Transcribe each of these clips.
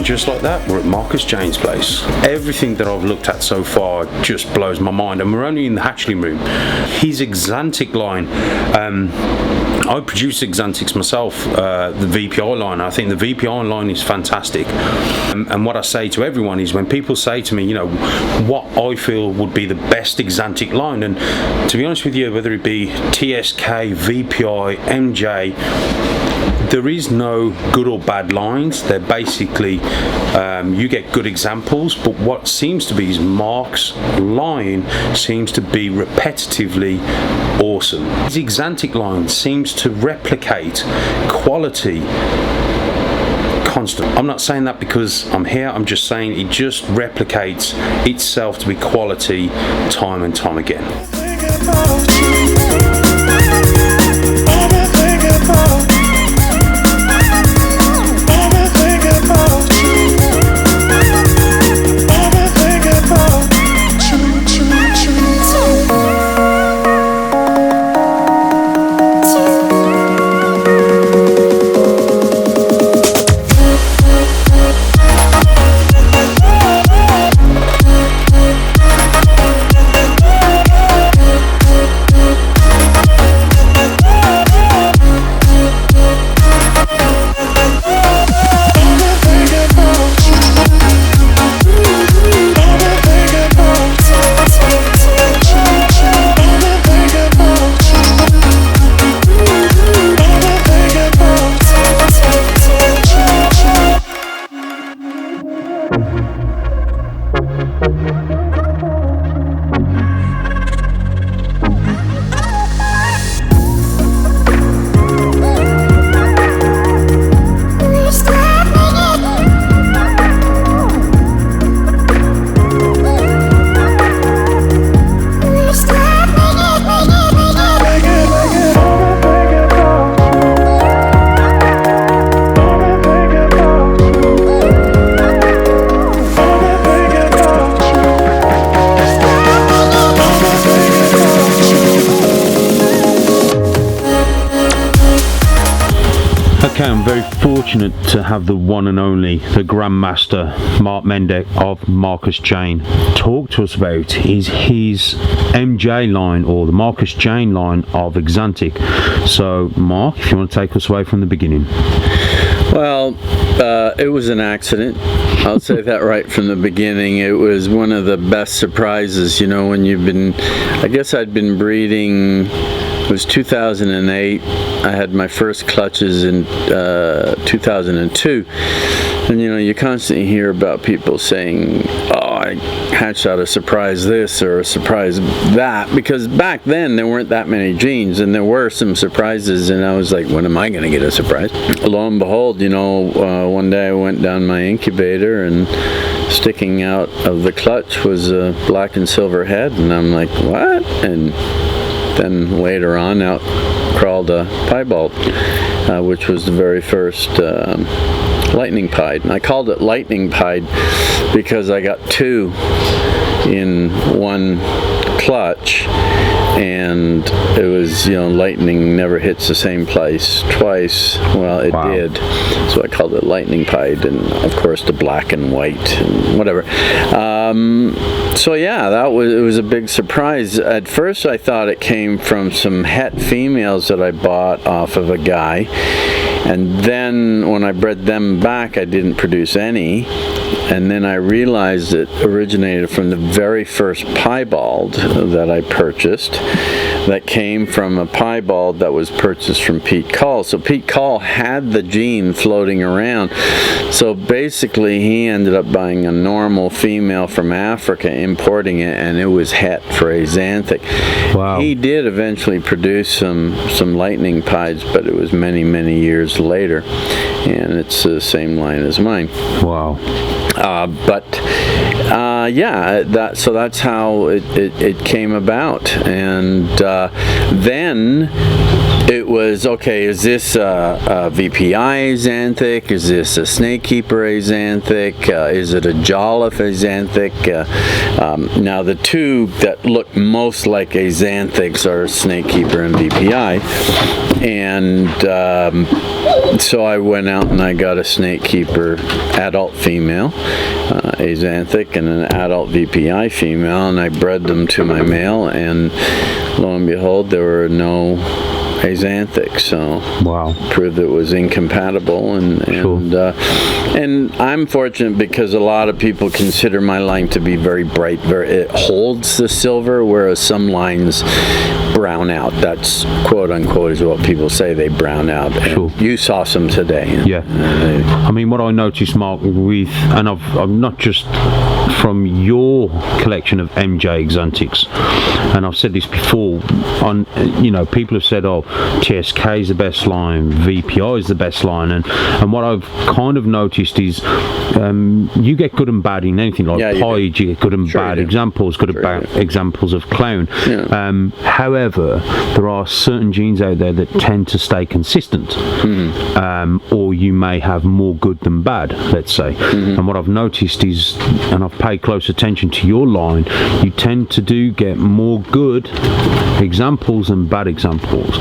Just like that, we're at Markus Jayne's place. Everything that I've looked at so far just blows my mind, and we're only in the hatchling room. His Exantic line, I produce Exantics myself, the VPI line. I think the VPI line is fantastic. And what I say to everyone is, when people say to me, you know, what I feel would be the best Exantic line, and to be honest with you, whether it be TSK, VPI, MJ, there is no good or bad lines. They're basically, you get good examples, but what seems to be is Mark's line seems to be repetitively awesome. His Exantic line seems to replicate quality constant. I'm not saying that because I'm here, I'm just saying it just replicates itself to be quality time and time again. Okay, I'm very fortunate to have the one and only, the Grandmaster Mark Mendek of Markus Jayne talk to us about his MJ line, or the Markus Jayne line of Exantic. So Mark, if you want to take us away from the beginning. Well, it was an accident. I'll say that right from the beginning. It was one of the best surprises, you know, when you've been, I guess I'd been breeding, it was 2008. I had my first clutches in 2002. And you know, you constantly hear about people saying, oh, I hatched out a surprise this or a surprise that, because back then there weren't that many genes and there were some surprises, and I was like, when am I going to get a surprise? Lo and behold, you know, one day I went down my incubator and sticking out of the clutch was a black and silver head, and I'm like, what? And then later on out crawled a piebald, which was the very first lightning pied, and I called it lightning pied because I got two in one clutch, and it was, you know, lightning never hits the same place twice. Well, it did, so I called it lightning pied, and of course the black and white and whatever. So yeah, it was a big surprise. At first I thought it came from some het females that I bought off of a guy, and then when I bred them back I didn't produce any, and then I realized it originated from the very first piebald that I purchased. that came from a piebald that was purchased from Pete Call. So Pete Call had the gene floating around. So basically he ended up buying a normal female from Africa, importing it, and it was het for axanthic. Wow. He did eventually produce some lightning pieds, but it was many, many years later, and it's the same line as mine. Wow. So that's how it came about, and then it was, okay, is this a VPI axanthic? Is this a snakekeeper axanthic? Is it a Jolliffe axanthic? Now the two that look most like axanthics are snakekeeper and VPI, and so I went out and I got a snakekeeper adult female axanthic and an adult VPI female, and I bred them to my male, and lo and behold, there were no axanthic, so wow, proved it was incompatible, and I'm fortunate because a lot of people consider my line to be very bright, it holds the silver, whereas some lines brown out. That's quote unquote is what people say, they brown out. Sure. You saw some today. Yeah. I mean, what I noticed, Mark, with, and I've not just from your collection of MJ axanthics, and I've said this before, on, you know, people have said, oh, TSK is the best line, VPI is the best line, and what I've kind of noticed is you get good and bad in anything, like pied, you get good and bad examples, good and bad examples of clown. Yeah. However, there are certain genes out there that tend to stay consistent, or you may have more good than bad, let's say. And what I've noticed is, and I've paid close attention to your line, you tend to get more good examples and bad examples.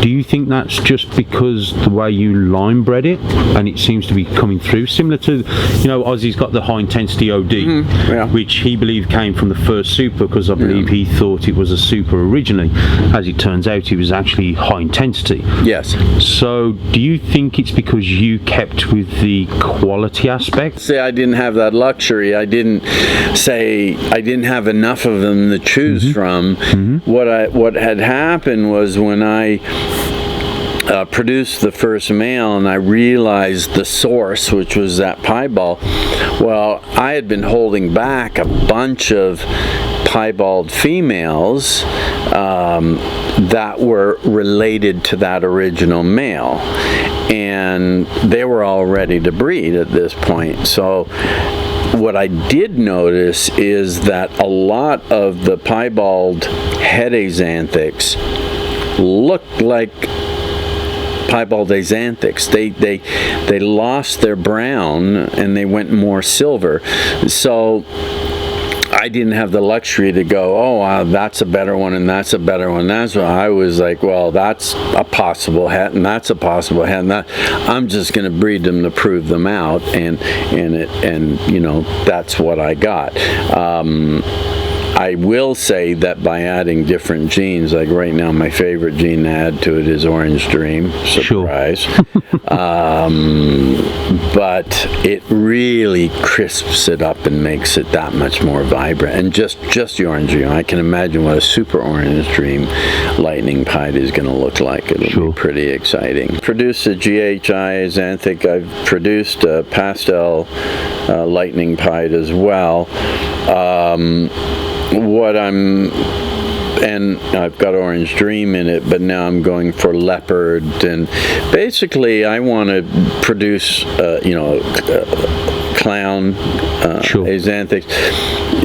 Do you think that's just because the way you line bred it, and it seems to be coming through, similar to, you know, Ozzy's got the high intensity OD, which he believed came from the first super, because I believe he thought it was a super originally. As it turns out, it was actually high intensity. Yes. So do you think it's because you kept with the quality aspect? See, I didn't have that luxury. I didn't have enough of them to choose from. What had happened was, when I produced the first male and I realized the source, which was that piebald, well, I had been holding back a bunch of piebald females that were related to that original male, and they were all ready to breed at this point. So what I did notice is that a lot of the piebald head axanthics looked like piebald axanthics. They lost their brown and they went more silver. So I didn't have the luxury to go, oh, wow, that's a better one and that's a better one. That's what I was like, well, that's a possible het and that's a possible het, and that, I'm just going to breed them to prove them out, and you know, that's what I got. I will say that by adding different genes, like right now, my favorite gene to add to it is Orange Dream. Surprise. Sure. But it really crisps it up and makes it that much more vibrant. And just the Orange Dream, I can imagine what a super Orange Dream lightning pied is going to look like. It'll be pretty exciting. Produced a GHI axanthic. I've produced a pastel lightning pied as well. And I've got Orange Dream in it, but now I'm going for Leopard, and basically I want to produce, clown axanthics.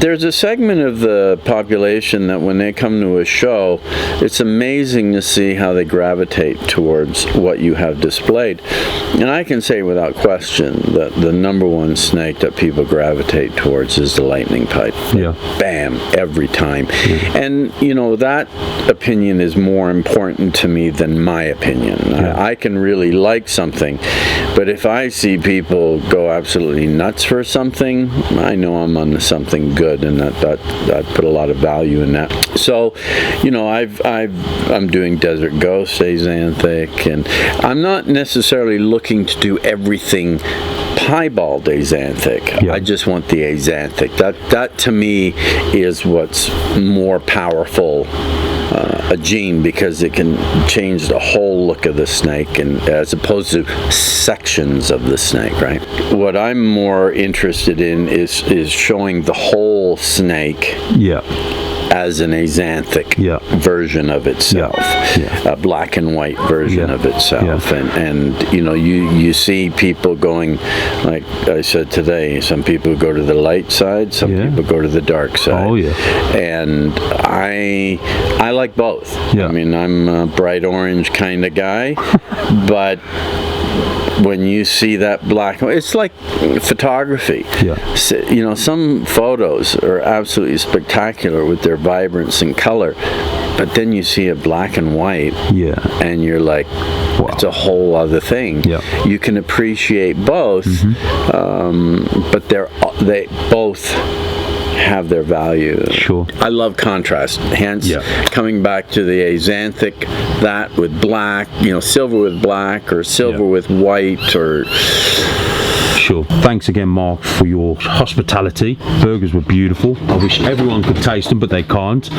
There's a segment of the population that when they come to a show, it's amazing to see how they gravitate towards what you have displayed. And I can say without question that the number one snake that people gravitate towards is the lightning pipe. Yeah. Bam, every time. And, you know, that opinion is more important to me than my opinion. Yeah. I can really like something, but if I see people go absolutely nuts for something, I know I'm on something good, and that put a lot of value in that. So, you know, I'm doing Desert Ghost axanthic, and I'm not necessarily looking to do everything piebald axanthic. Yeah. I just want the axanthic. That to me is what's more powerful a gene because it can change the whole look of the snake, and as opposed to sections of the snake, right? What I'm more interested in is showing the whole snake. Yeah. As an axanthic version of itself, a black and white version of itself, and you know, you see people going, like I said today, some people go to the light side, some people go to the dark side. Oh yeah. And I like both. I mean, I'm a bright orange kind of guy, but when you see that black, it's like photography. You know, some photos are absolutely spectacular with their vibrance and color, but then you see a black and white, and you're like, wow, it's a whole other thing. You can appreciate both, but they both have their value. Sure. I love contrast, hence coming back to the axanthic, that with black, you know, silver with black or silver with white, or Sure. Thanks again, Mark, for your hospitality. Burgers were beautiful. I wish everyone could taste them, but they can't.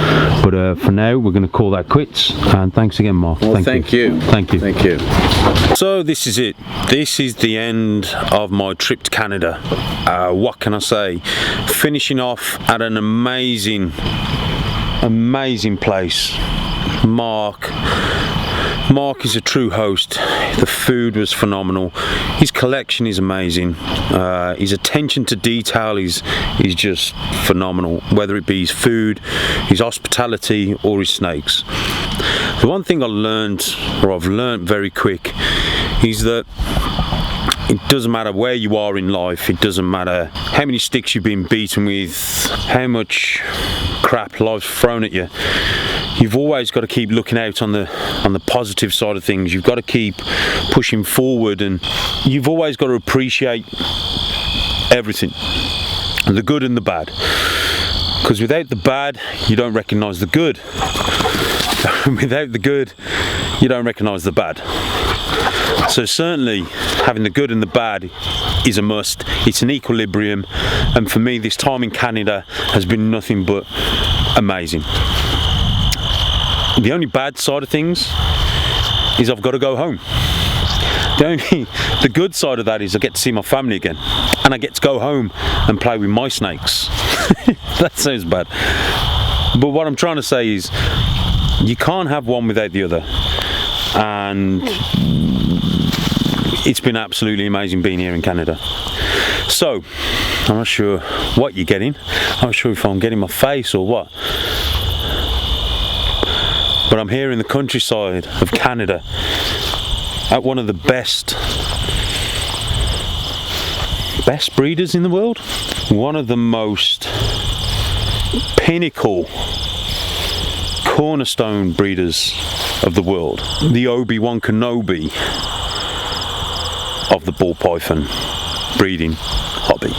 But for now, we're going to call that quits. And thanks again, Mark. Well, thank you. Thank you. Thank you. So this is it. This is the end of my trip to Canada. What can I say? Finishing off at an amazing place. Mark is a true host. The food was phenomenal. His collection is amazing. His attention to detail is just phenomenal, whether it be his food, his hospitality, or his snakes. The one thing I've learned very quick, is that it doesn't matter where you are in life, it doesn't matter how many sticks you've been beaten with, how much crap life's thrown at you. You've always got to keep looking out on the positive side of things. You've got to keep pushing forward, and you've always got to appreciate everything, the good and the bad. Because without the bad, you don't recognise the good. Without the good, you don't recognise the bad. So certainly having the good and the bad is a must. It's an equilibrium, and for me this time in Canada has been nothing but amazing. The only bad side of things is I've got to go home. The good side of that is I get to see my family again, and I get to go home and play with my snakes. That sounds bad, but what I'm trying to say is you can't have one without the other, and it's been absolutely amazing being here in Canada. So I'm not sure what you're getting. I'm not sure if I'm getting my face or what, but I'm here in the countryside of Canada at one of the best breeders in the world, one of the most pinnacle cornerstone breeders of the world, the Obi-Wan Kenobi of the ball python breeding hobby.